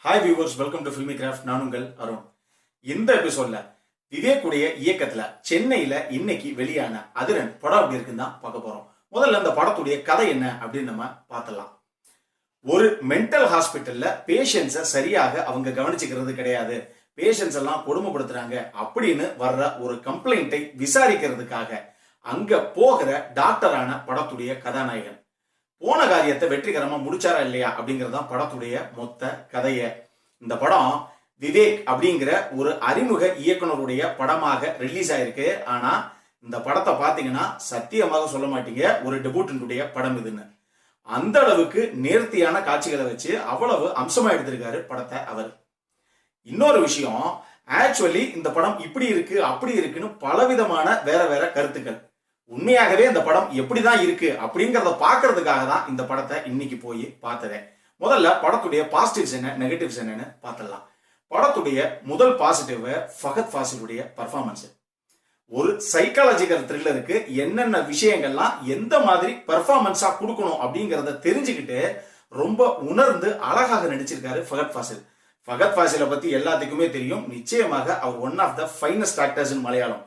Hi viewers, welcome to filmi craft. நான் உங்கள் அருண். இந்த எபிசோட்ல விவேக் உடைய இயக்கத்துல சென்னையில இன்னைக்கு வெளியான அதிரன் படம் அப்படி இருக்குன்னு தான் பார்க்க போறோம். முதல்ல அந்த படத்துடைய கதை என்ன அப்படின்னு நம்ம பார்த்தலாம். ஒரு மென்டல் ஹாஸ்பிட்டல்ல பேஷண்ட்ஸை சரியாக அவங்க கவனிச்சுக்கிறது கிடையாது, பேஷண்ட்ஸ் எல்லாம் கொடுமைப்படுத்துறாங்க அப்படின்னு வர்ற ஒரு கம்ப்ளைண்ட்டை விசாரிக்கிறதுக்காக அங்க போகிற டாக்டரான படத்துடைய கதாநாயகன் போன காரியத்தை வெற்றிகரமா முடிச்சாரா இல்லையா அப்படிங்கறதான் படத்துடைய மொத்த கதைய. இந்த படம் விவேக் அப்படிங்கிற ஒரு அறிமுக இயக்குனருடைய படமாக ரிலீஸ் ஆயிருக்கு. ஆனா இந்த படத்தை பாத்தீங்கன்னா சத்தியமாக சொல்ல மாட்டீங்க ஒரு டெபியூட்டன்டுடைய படம் இதுன்னு. அந்த அளவுக்கு நேர்த்தியான காட்சிகளை வச்சு அவ்வளவு அம்சமா எடுத்திருக்காரு படத்தை அவர். இன்னொரு விஷயம், ஆக்சுவலி இந்த படம் இப்படி இருக்கு அப்படி இருக்குன்னு பலவிதமான வேற வேற கருத்துக்கள். உண்மையாகவே இந்த படம் எப்படிதான் இருக்கு அப்படிங்கறத பாக்குறதுக்காக தான் இந்த படத்தை இன்னைக்கு போய் பார்த்ததே. முதல்ல படத்துடைய பாசிட்டிவ்ஸ் என்ன, நெகட்டிவ்ஸ் என்னன்னு பார்த்தலாம். படத்துடைய முதல் பாசிட்டிவ் ஃபஹத் ஃபாசிலுடைய பர்ஃபார்மன்ஸ். ஒரு சைக்காலஜிக்கல் த்ரில்லருக்கு என்னென்ன விஷயங்கள்லாம் எந்த மாதிரி பர்ஃபார்மன்ஸா கொடுக்கணும் அப்படிங்கறத தெரிஞ்சுக்கிட்டு ரொம்ப உணர்ந்து அழகாக நடிச்சிருக்காரு ஃபஹத் ஃபாசில். ஃபஹத் ஃபாசிலை பத்தி எல்லாத்துக்குமே தெரியும். நிச்சயமாக அவர் one of the finest actors in Malayalam.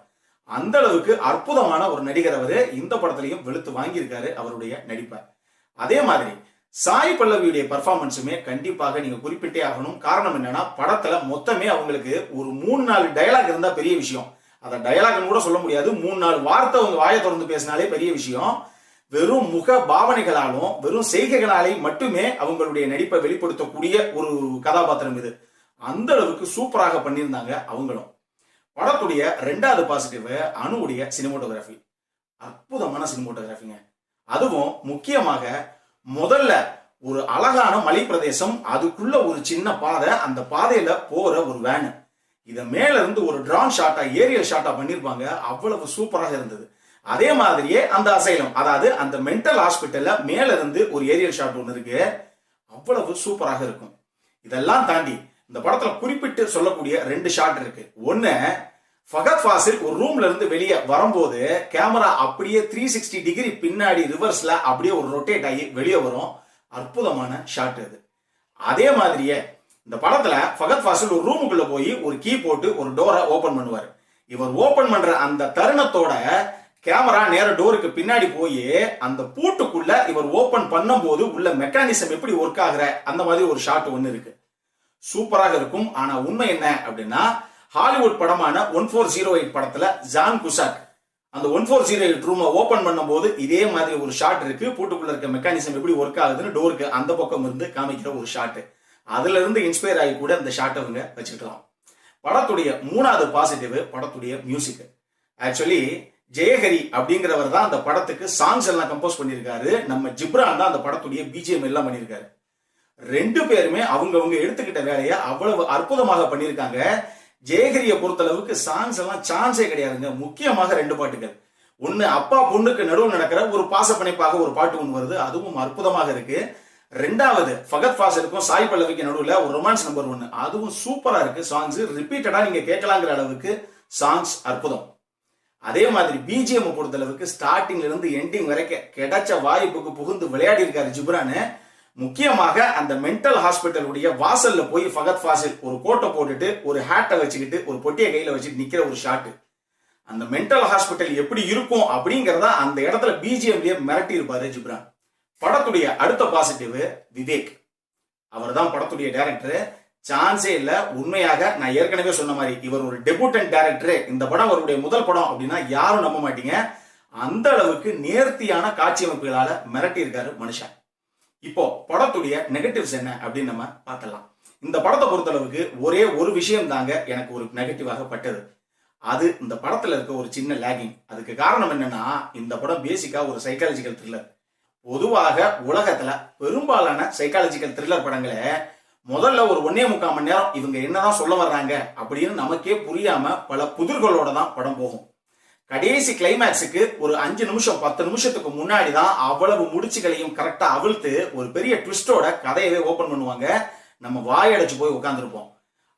அந்த அளவுக்கு அற்புதமான ஒரு நடிகர் அவரு. இந்த படத்திலையும் வெளுத்து வாங்கியிருக்காரு அவருடைய நடிப்பை. அதே மாதிரி சாய் பல்லவியுடைய பர்ஃபார்மன்ஸுமே கண்டிப்பாக நீங்க குறிப்பிட்டே ஆகணும். காரணம் என்னன்னா, படத்துல மொத்தமே அவங்களுக்கு ஒரு 3-4 டயலாக் இருந்தா பெரிய விஷயம். அதை டயலாக் கூட சொல்ல முடியாது, 3-4 வார்த்தை அவங்க வாயை திறந்து பேசினாலே பெரிய விஷயம். வெறும் முக பாவனைகளாலும் வெறும் செய்கைகளாலே மட்டுமே அவங்களுடைய நடிப்பை வெளிப்படுத்தக்கூடிய ஒரு கதாபாத்திரம் இது. அந்த அளவுக்கு சூப்பராக பண்ணியிருந்தாங்க அவங்களும். படத்துடைய ரெண்டாவது பாசிட்டிவ் அனுவுடைய சினிமோட்டோகிராஃபி. அற்புதமான சினிமோட்டோகிராஃபிங்க. அதுவும் முக்கியமாக முதல்ல ஒரு அழகான மலை பிரதேசம், அதுக்குள்ள ஒரு சின்ன பாதை, அந்த பாதையில போற ஒரு வேன், இத மேல இருந்து ஒரு டிரான் ஷாட்டா ஏரியல் ஷாட்டா பண்ணிருப்பாங்க. அவ்வளவு சூப்பராக இருந்தது. அதே மாதிரியே அந்த அசைலம், அதாவது அந்த மென்டல் ஹாஸ்பிட்டல்ல மேல இருந்து ஒரு ஏரியல் ஷாட் ஒன்று இருக்கு, அவ்வளவு சூப்பராக இருக்கும். இதெல்லாம் தாண்டி இந்த படத்துல குறிப்பிட்டு சொல்லக்கூடிய 2 ஷாட் இருக்கு. ஒன்னு, ஃபஹத் ஃபாசில் ஒரு ரூம்ல இருந்து வெளியே வரும்போது கேமரா அப்படியே 360 டிகிரி பின்னாடி ரிவர்ஸ்ல அப்படியே ஒரு ரொட்டேட் ஆகி வெளியே வரும். அற்புதமான ஷாட் அது. அதே மாதிரியே இந்த படத்துல ஃபஹத் ஃபாசில் ஒரு ரூமுக்குள்ள போய் ஒரு கீ போட்டு ஒரு டோரை ஓபன் பண்ணுவார். இவர் ஓபன் பண்ற அந்த தருணத்தோட கேமரா நேர டோருக்கு பின்னாடி போய் அந்த பூட்டுக்குள்ள இவர் ஓபன் பண்ணும் போது உள்ள மெக்கானிசம் எப்படி ஒர்க் ஆகுற அந்த மாதிரி ஒரு ஷாட் ஒன்னு இருக்கு. சூப்பராக இருக்கும். ஆனா உண்மை என்ன அப்படின்னா, ஹாலிவுட் படமான 1408 படத்துல ஜான் குசாக் அந்த 1408 ரூமை ஓபன் பண்ணும் போது இதே மாதிரி ஒரு ஷாட் இருக்கு. பூட்டுக்குள்ள இருக்க மெக்கானிசம் எப்படி ஒர்க் ஆகுதுன்னு டோருக்கு அந்த பக்கம் இருந்து காமிக்கிற ஒரு ஷாட். அதுல இருந்து இன்ஸ்பயர் ஆகி கூட இந்த ஷாட் அவங்க வச்சுக்கலாம். படத்துடைய மூணாவது பாசிட்டிவ் படத்துடைய மியூசிக். ஆக்சுவலி ஜெயஹரி அப்படிங்கிறவர் தான் அந்த படத்துக்கு சாங்ஸ் எல்லாம் கம்போஸ் பண்ணியிருக்காரு. நம்ம ஜிப்ரான் தான் அந்த படத்துடைய பிஜிஎம் எல்லாம் பண்ணியிருக்காரு. 2 பேருமே அவங்கவுங்க எடுத்துக்கிட்ட வேலையை அவ்வளவு அற்புதமாக பண்ணியிருக்காங்க. ஜெயகிரியை பொறுத்தளவுக்கு சாங்ஸ் எல்லாம் சான்ஸே கிடையாதுங்க. முக்கியமாக 2 பாட்டுகள். ஒன்னு, அப்பா பொண்ணுக்கு நடுவில் நடக்கிற ஒரு பாசப்பிணைப்பாக ஒரு பாட்டு ஒன்று வருது, அதுவும் அற்புதமாக இருக்கு. 2வது, ஃபஹத் ஃபாசிலுக்கும் சாய் பல்லவிக்கு நடுவில் ஒரு ரொமான்ஸ் நம்பர் 1, அதுவும் சூப்பரா இருக்கு. சாங்ஸ் ரிப்பீட்டடா நீங்க கேட்கலாங்கிற அளவுக்கு சாங்ஸ் அற்புதம். அதே மாதிரி பிஜிஎம் பொறுத்தளவுக்கு ஸ்டார்டிங்ல இருந்து எண்டிங் வரைக்கும் கிடைச்ச வாய்ப்புக்கு புகுந்து விளையாடி இருக்காரு ஜிப்ரானு. முக்கியமாக அந்த மென்டல் ஹாஸ்பிட்டலுடைய வாசல்ல போய் ஃபஹத் ஃபாசில் ஒரு கோட்டை போட்டுட்டு ஒரு ஹேட்டை வச்சுக்கிட்டு ஒரு பொட்டியை கையில வச்சுட்டு நிக்கிற ஒரு ஷாட், அந்த மென்டல் ஹாஸ்பிட்டல் எப்படி இருக்கும் அப்படிங்கறத அந்த இடத்துல பிஜிஎம்லயே மிரட்டி இருப்பாரு ஜிப்ரான். படத்துடைய அடுத்த பாசிட்டிவ் விவேக். அவர் தான் படத்துடைய டைரக்டர். சான்ஸே இல்ல. உண்மையாக நான் ஏற்கனவே சொன்ன மாதிரி இவர் ஒரு டெபியூட்டன்ட் டைரக்டர். இந்த படம் அவருடைய முதல் படம் அப்படின்னா யாரும் நம்ப மாட்டீங்க. அந்த அளவுக்கு நேர்த்தியான காட்சி அமைப்புகளால மிரட்டி இருக்காரு மனுஷன். இப்போ படத்துடைய நெகட்டிவ்ஸ் என்ன அப்படின்னு நம்ம பார்க்கலாம். இந்த படத்தை பொறுத்தளவுக்கு ஒரே ஒரு விஷயம் தாங்க எனக்கு ஒரு நெகட்டிவாக பட்டது. அது இந்த படத்துல இருக்க ஒரு சின்ன லேகிங். அதுக்கு காரணம் என்னன்னா, இந்த படம் பேசிக்கா ஒரு சைக்காலஜிக்கல் த்ரில்லர். பொதுவாக உலகத்துல பெரும்பாலான சைக்காலஜிக்கல் த்ரில்லர் படங்களை முதல்ல ஒரு 1.25 மணி நேரம் இவங்க என்னதான் சொல்ல வர்றாங்க அப்படின்னு நமக்கே புரியாம பல புதிர்களோட தான் படம் போகும். கடைசி கிளைமேக்ஸுக்கு ஒரு 5 நிமிஷம் 10 நிமிஷத்துக்கு முன்னாடி தான் அவ்வளவு முடிச்சுகளையும் கரெக்டா அவிழ்த்து ஒரு பெரிய ட்விஸ்டோட கதையவே ஓபன் பண்ணுவாங்க. நம்ம வாயடைச்சு போய் உட்கார்ந்துருப்போம்.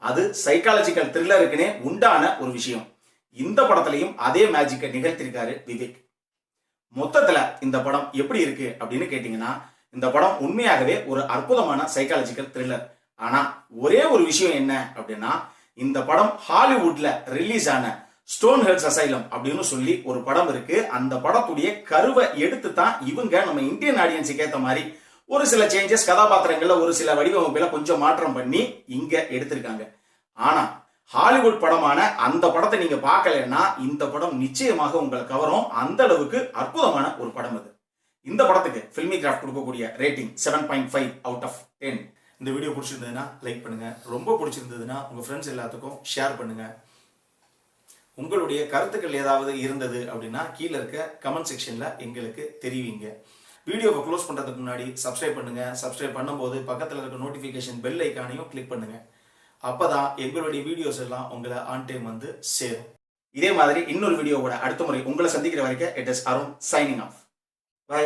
அது சைக்காலஜிக்கல் த்ரில்லருக்குனே உண்டான ஒரு விஷயம். இந்த படத்திலையும் அதே மேஜிக்கை நிகழ்த்திருக்காரு விவேக். மொத்தத்துல இந்த படம் எப்படி இருக்கு அப்படின்னு கேட்டீங்கன்னா, இந்த படம் உண்மையாகவே ஒரு அற்புதமான சைக்காலஜிக்கல் த்ரில்லர். ஆனா ஒரே ஒரு விஷயம் என்ன அப்படின்னா, இந்த படம் ஹாலிவுட்ல ரிலீஸ் ஆன ஸ்டோன் ஹெட்ஸ் அசைலம் அப்படின்னு சொல்லி ஒரு படம் இருக்கு. அந்த படத்துடைய கருவை எடுத்து தான் இவங்க நம்ம இந்தியன் ஆடியன்ஸுக்கு ஏத்த மாதிரி ஒரு சில சேஞ்சஸ், கதாபாத்திரங்கள்ல ஒரு சில வடிவமைப்புல கொஞ்சம் மாற்றம் பண்ணி இங்க எடுத்திருக்காங்க. ஆனா ஹாலிவுட் படமான அந்த படத்தை நீங்க பார்க்கலன்னா இந்த படம் நிச்சயமாக உங்களை கவரும். அந்த அளவுக்கு அற்புதமான ஒரு படம் அது. இந்த படத்துக்கு ஃபில்மி கிராஃப்ட் கொடுக்கக்கூடிய ரேட்டிங் 7.5 அவுட் ஆஃப் 10. இந்த வீடியோ பிடிச்சிருந்ததுன்னா லைக் பண்ணுங்க, ரொம்ப பிடிச்சிருந்ததுன்னா உங்க ஃப்ரெண்ட்ஸ் எல்லாத்துக்கும் ஷேர் பண்ணுங்க. உங்களுடைய கருத்துக்கள் ஏதாவது இருந்தது அப்படின்னா கீழே இருக்க கமெண்ட் செக்ஷன்ல எங்களுக்கு தெரிவிங்க. வீடியோவை க்ளோஸ் பண்றதுக்கு முன்னாடி சப்ஸ்கிரைப் பண்ணுங்க. சப்ஸ்கிரைப் பண்ணும்போது பக்கத்தில் இருக்க நோட்டிபிகேஷன் பெல் ஐக்கானையும் கிளிக் பண்ணுங்க. அப்பதான் எங்களுடைய வீடியோஸ் எல்லாம் உங்களை ஆன் டைம் வந்து சேரும். இதே மாதிரி இன்னொரு வீடியோவோட அடுத்த முறை உங்களை சந்திக்கிற வரைக்கும் it is Arun signing off. By.